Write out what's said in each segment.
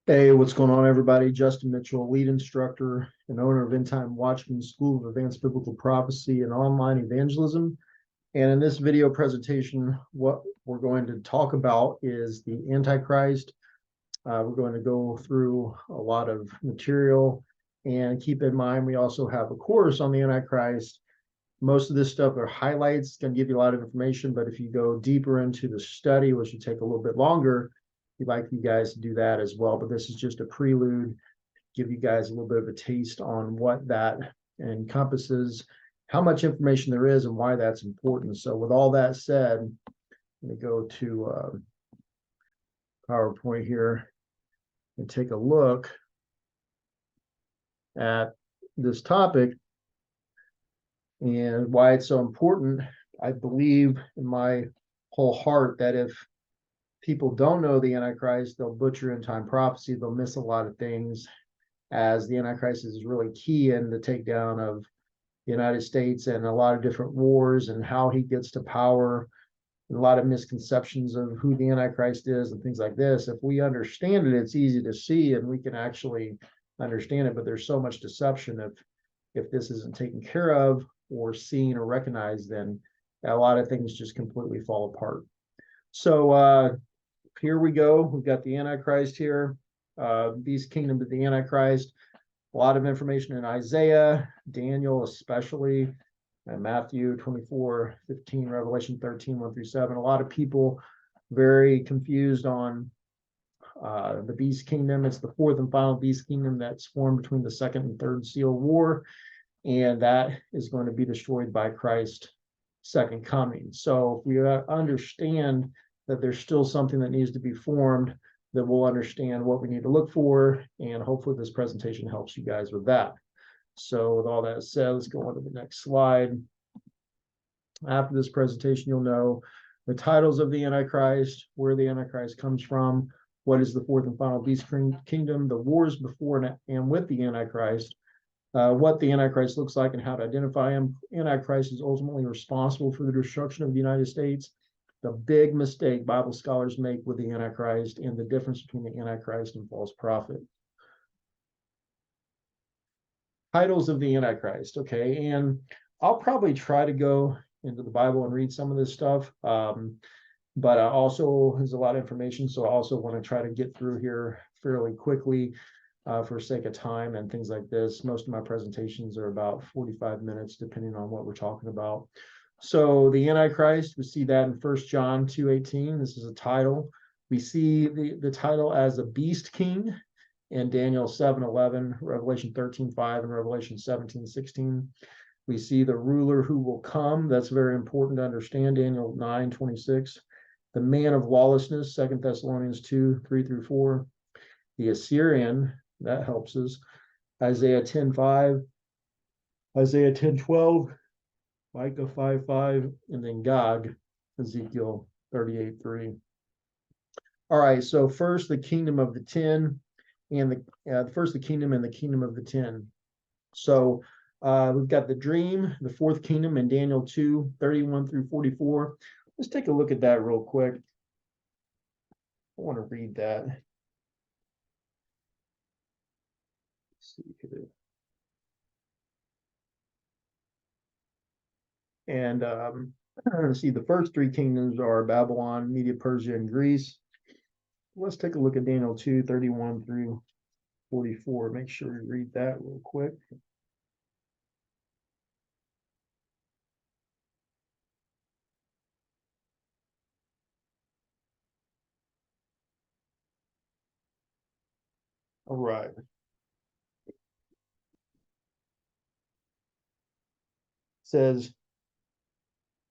Hey, what's going on, everybody? Justin Mitchell, lead instructor and owner of End Time Watchman School of Advanced Biblical Prophecy and Online Evangelism. And in this video presentation, what we're going to talk about is the Antichrist. We're going to go through a lot of material, and keep in mind, we also have a course on the Antichrist. Most of this stuff are highlights, it's going to give you a lot of information, but if you go deeper into the study, which will take a little bit longer, we'd like you guys to do that as well. But this is just a prelude, give you guys a little bit of a taste on what that encompasses, how much information there is, and why that's important. So with all that said, let me go to PowerPoint here and take a look at this topic and why it's so important. I believe in my whole heart that if people don't know the Antichrist, they'll butcher end time prophecy. They'll miss a lot of things, as the Antichrist is really key in the takedown of the United States and a lot of different wars and how he gets to power, and a lot of misconceptions of who the Antichrist is and things like this. If we understand it, it's easy to see and we can actually understand it, but there's so much deception. If this isn't taken care of or seen or recognized, then a lot of things just completely fall apart. So here we go. We've got the Antichrist here, beast kingdom of the Antichrist. A lot of information in Isaiah, Daniel especially, and Matthew 24:15, Revelation 13, 1-7. A lot of people very confused on the beast kingdom. It's the fourth and final beast kingdom that's formed between the second and third seal war, and that is going to be destroyed by Christ's second coming. So if we understand that there's still something that needs to be formed, that we'll understand what we need to look for, and hopefully this presentation helps you guys with that. So with all that said, let's go on to the next slide. After this presentation, you'll know the titles of the Antichrist, where the Antichrist comes from, what is the fourth and final beast kingdom, the wars before and with the Antichrist, what the Antichrist looks like and how to identify him. Antichrist is ultimately responsible for the destruction of the United States. The big mistake Bible scholars make with the Antichrist and the difference between the Antichrist and false prophet. Titles of the Antichrist, okay, and I'll probably try to go into the Bible and read some of this stuff, but also there's a lot of information, so I also want to try to get through here fairly quickly for sake of time and things like this. Most of my presentations are about 45 minutes, depending on what we're talking about. So the Antichrist, we see that in 1 John 2:18. This is a title. We see the title as a beast king in Daniel 7:11, Revelation 13:5, and Revelation 17:16. We see the ruler who will come. That's very important to understand. Daniel 9:26. The man of lawlessness, 2 Thessalonians 2:3-4. The Assyrian, that helps us. Isaiah 10:5, Isaiah 10:12, Micah 5:5, and then Gog, Ezekiel 38:3. All right, so first the kingdom of the 10, and first the kingdom and the kingdom of the 10. So we've got the dream, the fourth kingdom in Daniel 2:31-44. Let's take a look at that real quick. I want to read that. Let's see here. And see, the first three kingdoms are Babylon, Media, Persia, and Greece. Let's take a look at Daniel 2:31-44. Make sure we read that real quick. All right. It says,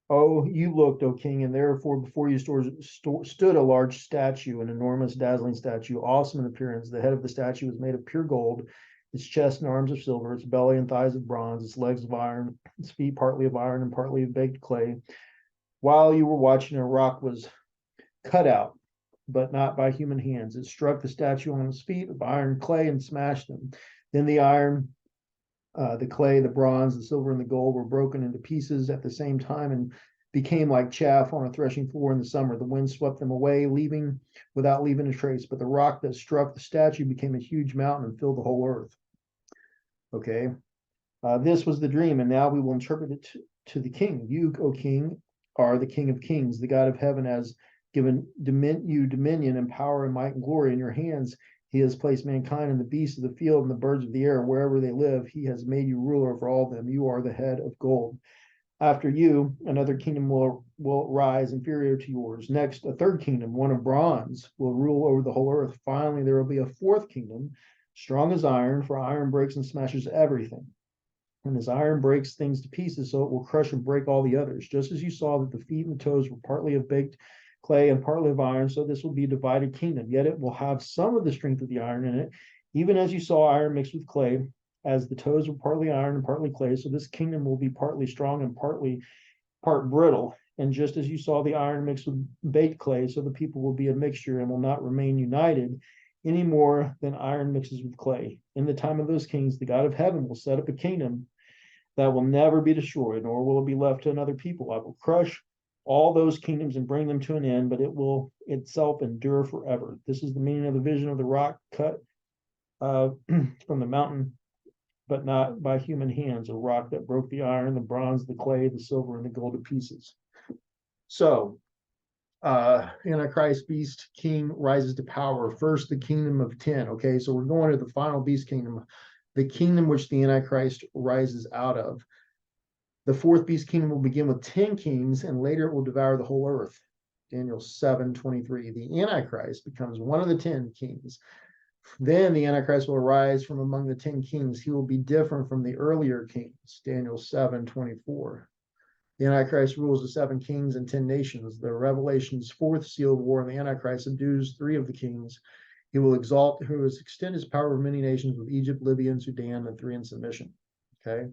"Oh, you looked, O king, and therefore before you stood a large statue, an enormous, dazzling statue, awesome in appearance. The head of the statue was made of pure gold, its chest and arms of silver, its belly and thighs of bronze, its legs of iron, its feet partly of iron and partly of baked clay. While you were watching, a rock was cut out, but not by human hands. It struck the statue on its feet with iron and clay and smashed them. Then the iron, the clay, the bronze, the silver, and the gold were broken into pieces at the same time and became like chaff on a threshing floor in the summer. The wind swept them away, without leaving a trace. But the rock that struck the statue became a huge mountain and filled the whole earth. Okay. This was the dream, and now we will interpret it to the king. You, O king, are the king of kings. The God of heaven has given you dominion and power and might and glory in your hands. He has placed mankind and the beasts of the field and the birds of the air, wherever they live. He has made you ruler over all of them. You are the head of gold. After you, another kingdom will rise inferior to yours. Next, a third kingdom, one of bronze, will rule over the whole earth. Finally, there will be a fourth kingdom, strong as iron, for iron breaks and smashes everything. And as iron breaks things to pieces, so it will crush and break all the others. Just as you saw that the feet and the toes were partly of baked clay and partly of iron, so this will be a divided kingdom. Yet it will have some of the strength of the iron in it, even as you saw iron mixed with clay, as the toes were partly iron and partly clay. So this kingdom will be partly strong and part brittle. And just as you saw the iron mixed with baked clay, so the people will be a mixture and will not remain united any more than iron mixes with clay. In the time of those kings, the God of heaven will set up a kingdom that will never be destroyed, nor will it be left to another people. I will crush all those kingdoms and bring them to an end, but it will itself endure forever. This is the meaning of the vision of the rock cut from the mountain, but not by human hands, a rock that broke the iron, the bronze, the clay, the silver, and the gold to pieces. So, Antichrist beast king rises to power. First, the kingdom of 10. Okay, so we're going to the final beast kingdom, the kingdom which the Antichrist rises out of. The fourth beast kingdom will begin with 10 kings, and later it will devour the whole earth. Daniel 7:23. The Antichrist becomes one of the 10 kings. Then the Antichrist will arise from among the 10 kings. He will be different from the earlier kings. Daniel 7:24. The Antichrist rules the 7 kings and 10 nations. The Revelation's fourth seal of war, and the Antichrist subdues 3 of the kings. He will extend his power over many nations, with Egypt, Libya, and Sudan, and 3 in submission. Okay.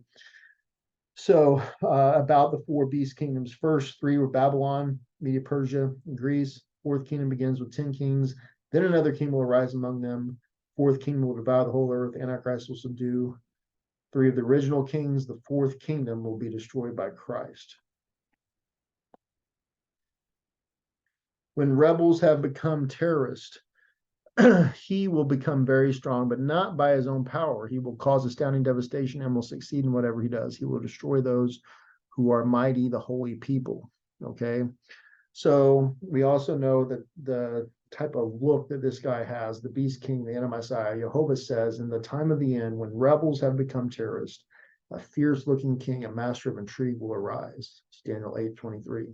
So about the 4 beast kingdoms. First 3 were Babylon, Media, Persia, and Greece. Fourth kingdom begins with 10 kings. Then another king will arise among them. Fourth kingdom will devour the whole earth. Antichrist will subdue 3 of the original kings. The fourth kingdom will be destroyed by Christ. When rebels have become terrorists, he will become very strong, but not by his own power. He will cause astounding devastation and will succeed in whatever he does. He will destroy those who are mighty, the holy people. Okay. So we also know that the type of look that this guy has, the beast king, the anti-Messiah, Jehovah says, in the time of the end, when rebels have become terrorists, a fierce looking king, a master of intrigue will arise. It's Daniel 8:23.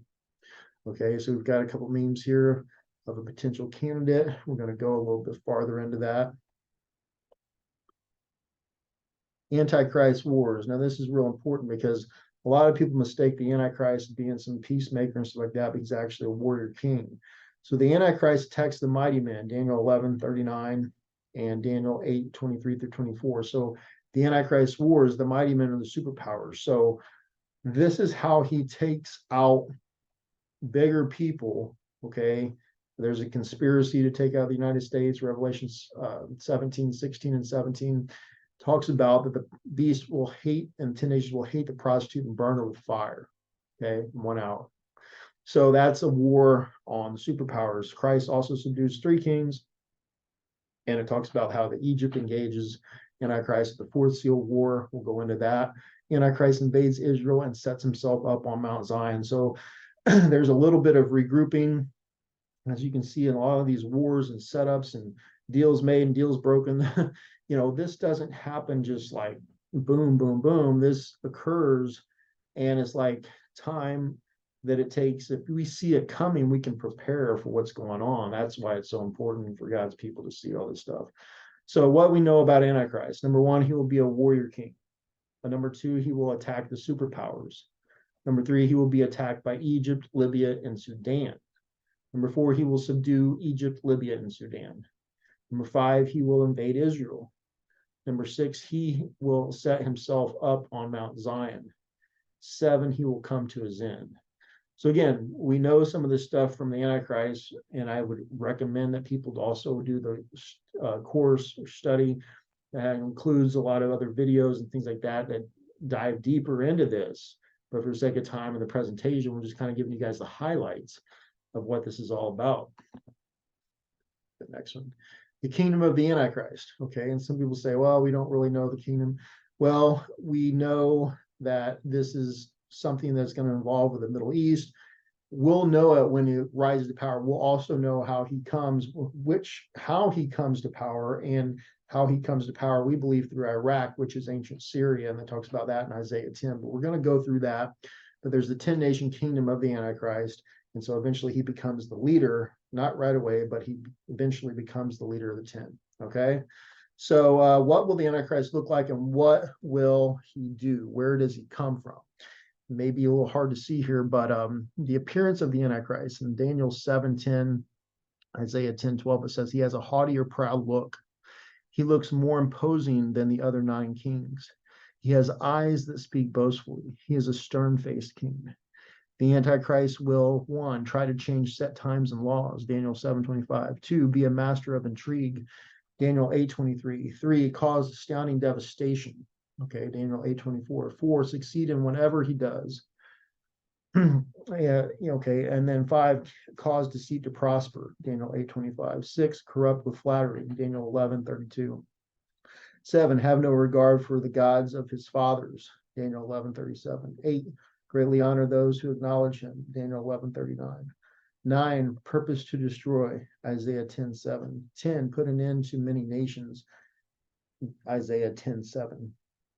Okay, so we've got a couple memes here of a potential candidate. We're going to go a little bit farther into that. Antichrist wars. Now, this is real important because a lot of people mistake the Antichrist being some peacemaker and stuff like that, but he's actually a warrior king. So the Antichrist attacks the mighty men, Daniel 11:39 and Daniel 8:23-24. So the Antichrist wars, the mighty men are the superpowers. So this is how he takes out bigger people. Okay, there's a conspiracy to take out the United States. Revelations 17, 16, and 17 talks about that the beast will hate, and 10 nations will hate the prostitute and burn her with fire. Okay, in 1 hour. So that's a war on the superpowers. Christ also subdues 3 kings, and it talks about how the Egypt engages Antichrist. The fourth seal war, we'll go into that. Antichrist invades Israel and sets himself up on Mount Zion. So there's a little bit of regrouping, as you can see in a lot of these wars and setups and deals made and deals broken. This doesn't happen just like boom, boom, boom. This occurs, and it's like time that it takes. If we see it coming, we can prepare for what's going on. That's why it's so important for God's people to see all this stuff. So what we know about Antichrist: number 1, he will be a warrior king. Number 2, he will attack the superpowers. Number 3, he will be attacked by Egypt, Libya, and Sudan. Number 4, he will subdue Egypt, Libya, and Sudan. Number 5, he will invade Israel. Number 6, he will set himself up on Mount Zion. 7, he will come to his end. So again, we know some of this stuff from the Antichrist, and I would recommend that people also do the course or study that includes a lot of other videos and things like that that dive deeper into this. But for the sake of time in the presentation, we're just kind of giving you guys the highlights of what this is all about. The next one, the kingdom of the Antichrist. Okay, and some people say, well, we don't really know the kingdom. Well, we know that this is something that's going to involve the Middle East. We'll know it when he rises to power. We'll also know how he comes, how he comes to power, and how he comes to power, we believe, through Iraq, which is ancient Syria, and it talks about that in Isaiah 10. But we're going to go through that. But there's the 10-nation kingdom of the Antichrist, and so eventually he becomes the leader, not right away, but he eventually becomes the leader of the 10. Okay, so what will the Antichrist look like, and what will he do? Where does he come from? Maybe a little hard to see here, but the appearance of the Antichrist in Daniel 7:10, Isaiah 10:12, it says he has a haughty or proud look. He looks more imposing than the other 9 kings. He has eyes that speak boastfully. He is a stern-faced king. The Antichrist will, 1, try to change set times and laws, Daniel 7:25. 2, be a master of intrigue, Daniel 8:23. 3, cause astounding devastation. Okay, Daniel 8:24. 4, succeed in whatever he does. Yeah, okay, and then 5, cause deceit to prosper, Daniel 8:25. 6, corrupt with flattery, Daniel 11:32. 7, have no regard for the gods of his fathers, Daniel 11:37. 8, greatly honor those who acknowledge him, Daniel 11:39. 9, purpose to destroy, Isaiah 10:7. 10, put an end to many nations, Isaiah 10:7.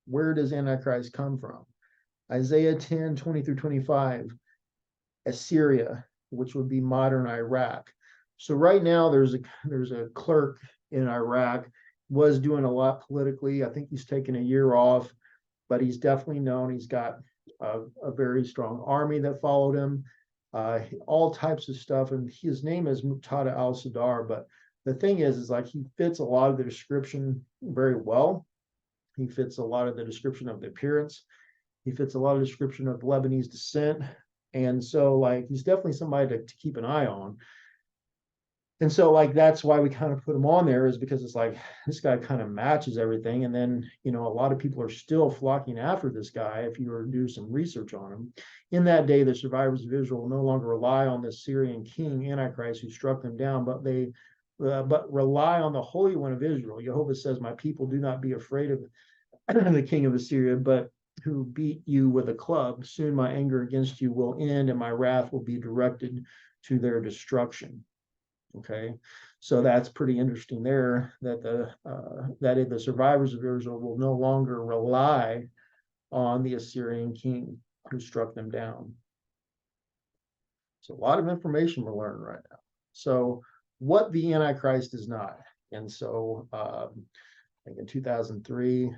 Where does Antichrist come from? Isaiah 10:20 through 25, Assyria, which would be modern Iraq. So right now there's a clerk in Iraq, was doing a lot politically. I think he's taken a year off, but he's definitely known. He's got a very strong army that followed him, all types of stuff. And his name is Muqtada al-Sadr. But the thing is like he fits a lot of the description very well. He fits a lot of the description of the appearance. He fits a lot of description of Lebanese descent. And so like he's definitely somebody to keep an eye on. And so like that's why we kind of put him on there, is because it's like this guy kind of matches everything. And then, a lot of people are still flocking after this guy if you were to do some research on him. In that day, the survivors of Israel will no longer rely on the Syrian king Antichrist who struck them down, but rely on the Holy One of Israel. Jehovah says, my people do not be afraid of the king of Assyria, but who beat you with a club. Soon my anger against you will end, and my wrath will be directed to their destruction. Okay, so that's pretty interesting there, that the survivors of Israel will no longer rely on the Assyrian king who struck them down. So a lot of information we're learning right now. So what the Antichrist is not, and so I think in 2003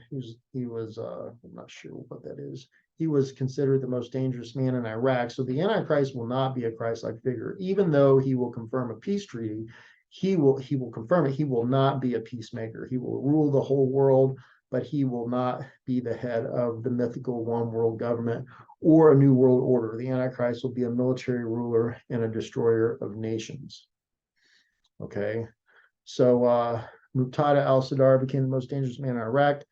he was I'm not sure what that is. He was considered the most dangerous man in Iraq. So the Antichrist will not be a Christ-like figure, even though he will confirm a peace treaty. He will confirm it. He will not be a peacemaker. He will rule the whole world, but he will not be the head of the mythical one world government or a new world order. The Antichrist will be a military ruler and a destroyer of nations. Okay, so Muqtada al-Sadr became the most dangerous man in Iraq.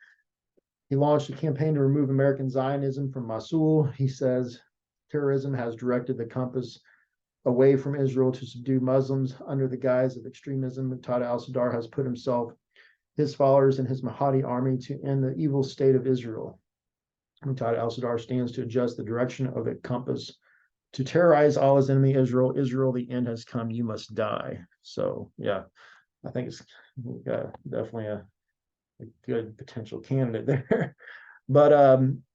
He launched a campaign to remove American Zionism from Mosul. He says terrorism has directed the compass away from Israel to subdue Muslims under the guise of extremism. Muqtada al-Sadr has put himself, his followers, and his Mahdi army to end the evil state of Israel. Muqtada al-Sadr stands to adjust the direction of the compass to terrorize Allah's enemy, Israel. Israel, the end has come. You must die. So, yeah, I think it's definitely a good potential candidate there. But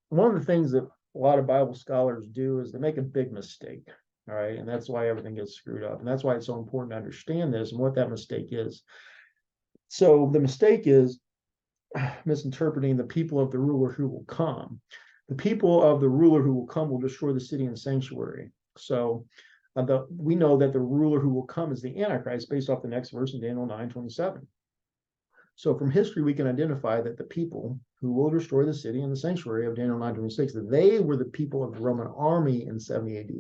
one of the things that a lot of Bible scholars do is they make a big mistake. All right. And that's why everything gets screwed up. And that's why it's so important to understand this and what that mistake is. So the mistake is misinterpreting the people of the ruler who will come. The people of the ruler who will come will destroy the city and sanctuary. So we know that the ruler who will come is the Antichrist based off the next verse in Daniel 9:27. So from history, we can identify that the people who will destroy the city and the sanctuary of Daniel 9:26, that they were the people of the Roman army in 70 AD.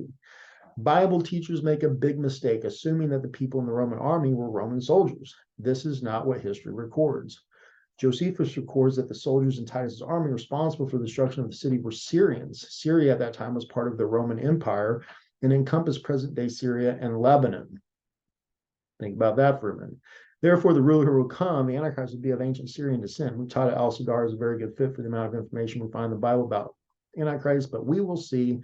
Bible teachers make a big mistake, assuming that the people in the Roman army were Roman soldiers. This is not what history records. Josephus records that the soldiers in Titus's army responsible for the destruction of the city were Syrians. Syria at that time was part of the Roman Empire and encompassed present-day Syria and Lebanon. Think about that for a minute. Therefore, the ruler who will come, the Antichrist, will be of ancient Syrian descent. Mutada al-Sadar is a very good fit for the amount of information we find in the Bible about Antichrist, but we will see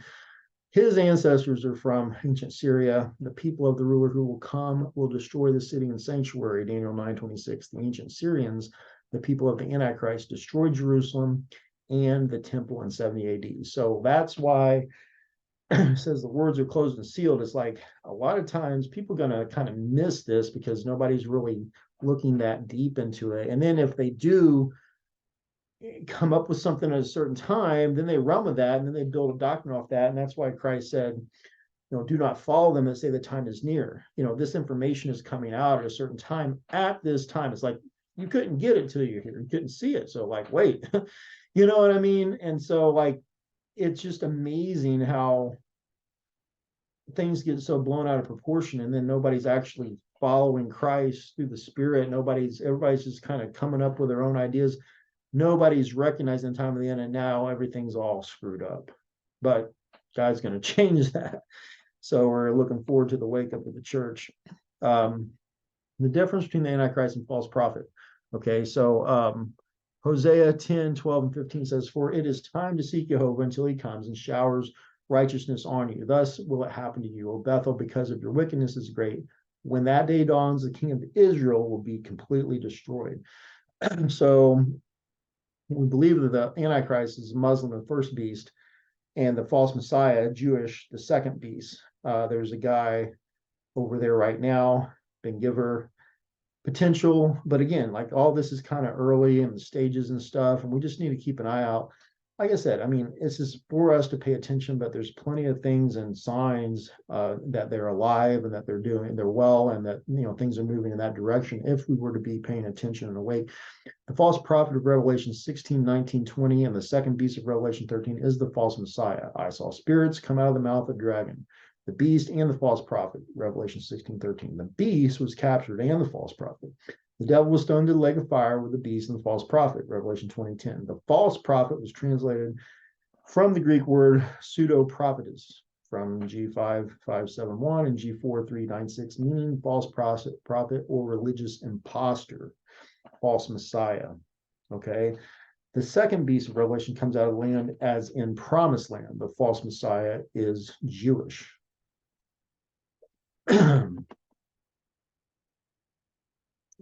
his ancestors are from ancient Syria. The people of the ruler who will come will destroy the city and sanctuary, Daniel 9:26. The ancient Syrians, the people of the Antichrist, destroyed Jerusalem and the temple in 70 AD. So that's why it says the words are closed and sealed. It's like a lot of times people are going to kind of miss this because nobody's really looking that deep into it. And then if they do come up with something at a certain time, then they run with that and then they build a doctrine off that. And that's why Christ said, do not follow them and say the time is near. This information is coming out at a certain time at this time. It's like you couldn't get it till you're here. You couldn't see it. So like, wait, you know what I mean? And so like, it's just amazing how things get so blown out of proportion and then nobody's actually following Christ through the Spirit. Everybody's just kind of coming up with their own ideas. Nobody's recognizing the time of the end, and now everything's all screwed up. But God's going to change that. So we're looking forward to the wake up of the church. The difference between the Antichrist and false prophet. Okay, so Hosea 10:12-15 says, "For it is time to seek Jehovah until he comes and showers righteousness on you. Thus will it happen to you, O Bethel, because of your wickedness is great. When that day dawns, the king of Israel will be completely destroyed." So we believe that the Antichrist is Muslim, the first beast, and the false Messiah, Jewish, the second beast. There's a guy over there right now, Ben Giver, potential, but again, like all this is kind of early in the stages and stuff, and we just need to keep an eye out. Like I said, I mean, it's just for us to pay attention, but there's plenty of things and signs that they're alive and that they're well, and that things are moving in that direction if we were to be paying attention and awake. The false prophet of Revelation 16, 19, 20, and the second beast of Revelation 13 is the false Messiah. I saw spirits come out of the mouth of the dragon, the beast and the false prophet, Revelation 16, 13. The beast was captured and the false prophet. The devil was thrown to the lake of fire with the beast and the false prophet, Revelation 20:10. The false prophet was translated from the Greek word pseudo-prophetess, from G5571 and G4396, meaning false prophet or religious imposter, false Messiah. Okay. The second beast of Revelation comes out of the land as in promised land. The false Messiah is Jewish.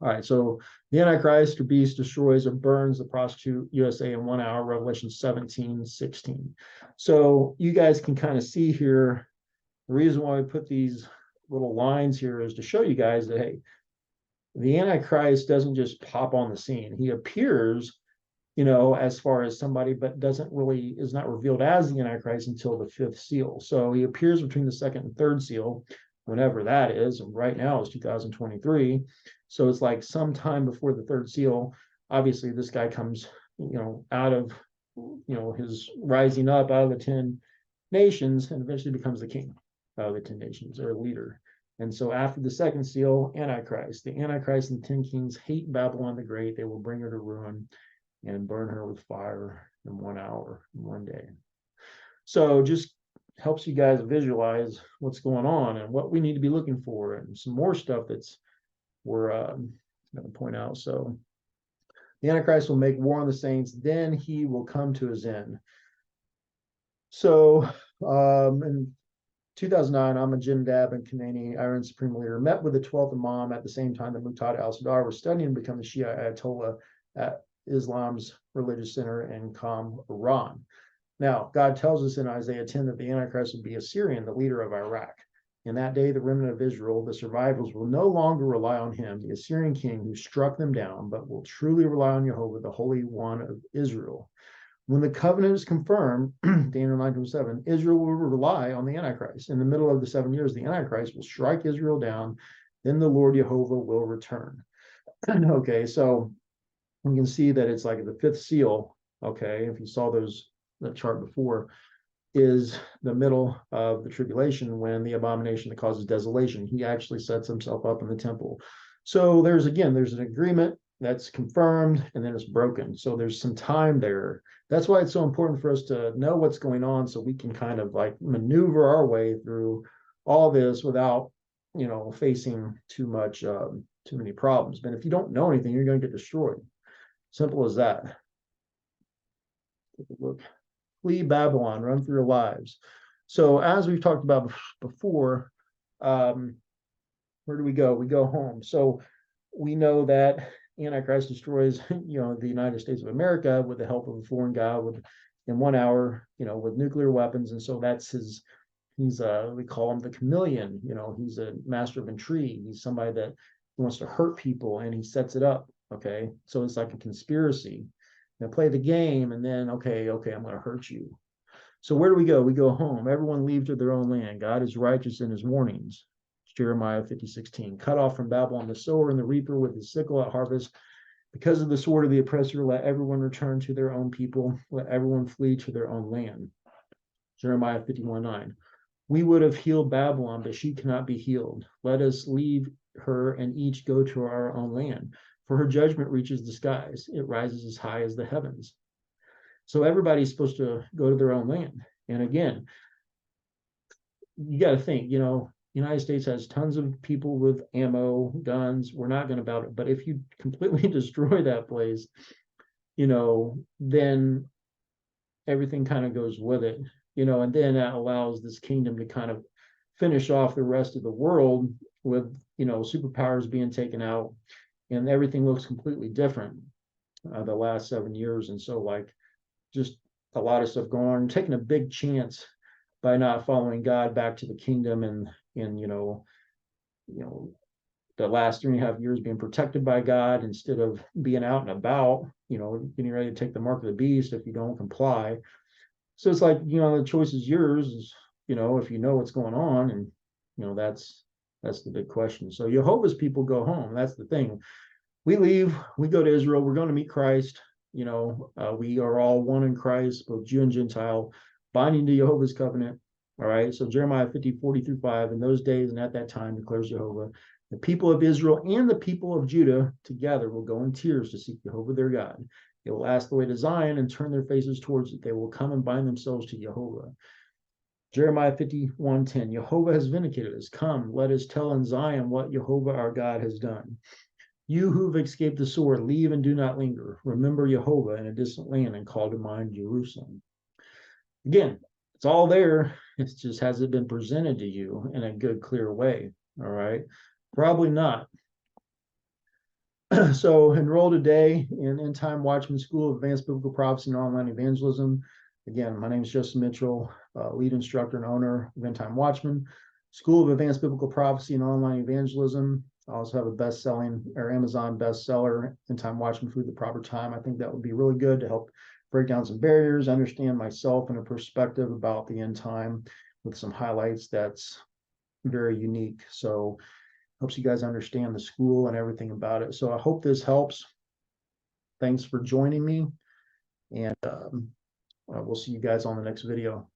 All right, so the Antichrist or beast destroys or burns the prostitute USA in 1 hour, Revelation 17:16. So you guys can kind of see here, the reason why we put these little lines here is to show you guys that, hey, the Antichrist doesn't just pop on the scene. He appears, as far as somebody, but is not revealed as the Antichrist until the fifth seal. So he appears between the second and third seal, whenever that is, and right now is 2023. So it's like sometime before the third seal. Obviously, this guy comes, out of, his rising up out of the 10 nations and eventually becomes the king of the 10 nations or leader. And so after the second seal, Antichrist. The Antichrist and the 10 kings hate Babylon the Great. They will bring her to ruin and burn her with fire in 1 hour, in 1 day. So just helps you guys visualize what's going on and what we need to be looking for, and some more stuff we're going to point out. So the Antichrist will make war on the saints, then he will come to his end. So in 2009, Ahmadinejad and Khomeini, Iran's supreme leader, met with the 12th Imam at the same time that Muqtada al-Sadr was studying to become the Shia Ayatollah at Islam's religious center in Qom, Iran. Now, God tells us in Isaiah 10 that the Antichrist will be Assyrian, the leader of Iraq. In that day, the remnant of Israel, the survivors, will no longer rely on him, the Assyrian king who struck them down, but will truly rely on Jehovah, the Holy One of Israel. When the covenant is confirmed, Daniel 9:7, Israel will rely on the Antichrist. In the middle of the 7 years, the Antichrist will strike Israel down. Then the Lord Jehovah will return. Okay, so we can see that it's like the fifth seal. Okay, if you saw that chart before, is the middle of the tribulation, when the abomination that causes desolation, he actually sets himself up in the temple. So there's an agreement that's confirmed, and then it's broken. So there's some time there. That's why it's so important for us to know what's going on so we can kind of like maneuver our way through all this without, facing too many problems. But if you don't know anything, you're going to get destroyed. Simple as that. Take a look. Flee Babylon, run for your lives. So as we've talked about before, where do we go? We go home. So we know that Antichrist destroys, the United States of America with the help of a foreign god in 1 hour, with nuclear weapons. And so that's we call him the chameleon. He's a master of intrigue. He's somebody that wants to hurt people, and he sets it up. Okay. So it's like a conspiracy. Play the game, and then, okay, I'm going to hurt you. So where do we go? We go home. Everyone leave to their own land. God is righteous in his warnings. Jeremiah 50:16. Cut off from Babylon the sower and the reaper with his sickle at harvest. Because of the sword of the oppressor, let everyone return to their own people. Let everyone flee to their own land. Jeremiah 51:9. We would have healed Babylon, but she cannot be healed. Let us leave her and each go to our own land. For her judgment reaches the skies. It rises as high as the heavens. So everybody's supposed to go to their own land. And again, you got to think, United States has tons of people with ammo, guns. We're not going to about it. But if you completely destroy that place, then everything kind of goes with it, and then that allows this kingdom to kind of finish off the rest of the world with, superpowers being taken out, and everything looks completely different the last 7 years. And so, like, just a lot of stuff going on, taking a big chance by not following God back to the kingdom, and the last 3.5 years being protected by God instead of being out and about, getting ready to take the mark of the beast if you don't comply. So it's like, the choice is yours, if you know what's going on. And, that's the big question. So Jehovah's people go home. That's the thing. We leave, we go to Israel, we're going to meet Christ. We are all one in Christ, both Jew and Gentile, binding to Jehovah's covenant. All right. So Jeremiah 50:40-5, in those days and at that time, declares Jehovah, the people of Israel and the people of Judah together will go in tears to seek Jehovah their God. They will ask the way to Zion and turn their faces towards it. They will come and bind themselves to Jehovah. Jeremiah 51:10, Jehovah has vindicated us. Come, let us tell in Zion what Jehovah our God has done. You who've escaped the sword, leave and do not linger. Remember Jehovah in a distant land and call to mind Jerusalem. Again, it's all there. It just hasn't been presented to you in a good, clear way. All right. Probably not. So enroll today in End Time Watchman School of Advanced Biblical Prophecy and Online Evangelism. Again, my name is Justin Mitchell, lead instructor and owner of End Time Watchman School of Advanced Biblical Prophecy and Online Evangelism. I also have a best-selling or Amazon bestseller, End Time Watchman Food the Proper Time. I think that would be really good to help break down some barriers, understand myself and a perspective about the end time with some highlights that's very unique. So helps you guys understand the school and everything about it. So I hope this helps. Thanks for joining me, and we'll see you guys on the next video.